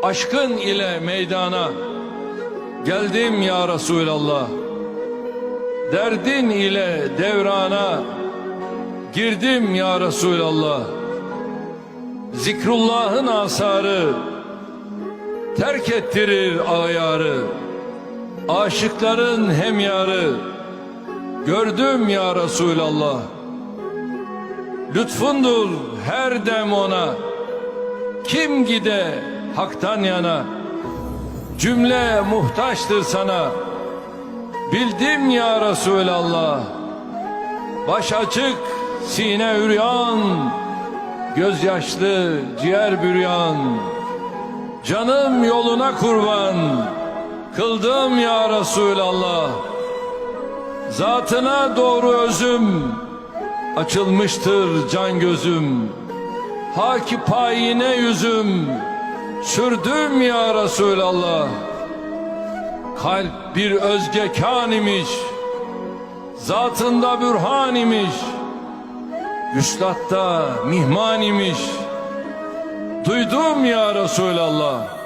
Aşkın ile meydana geldim ya Resulallah. Derdin ile devrana girdim ya Resulallah. Zikrullah'ın asarı terk ettirir ağyarı. Aşıkların hemyarı gördüm ya Resulallah. Lütfundur her dem ona, kim gide haktan yana. Cümle muhtaçtır sana, bildim ya Resulallah. Baş açık, sine üryan, gözyaşlı, ciğer büryan. Canım yoluna kurban, kıldım ya Resulallah. Zatına doğru özüm, açılmıştır can gözüm. Haki payine yüzüm, sürdüm ya Resulallah. Kalp bir özge kân imiş, zatında bürhan imiş, vüslatta mihman imiş. Duydum ya Resulallah.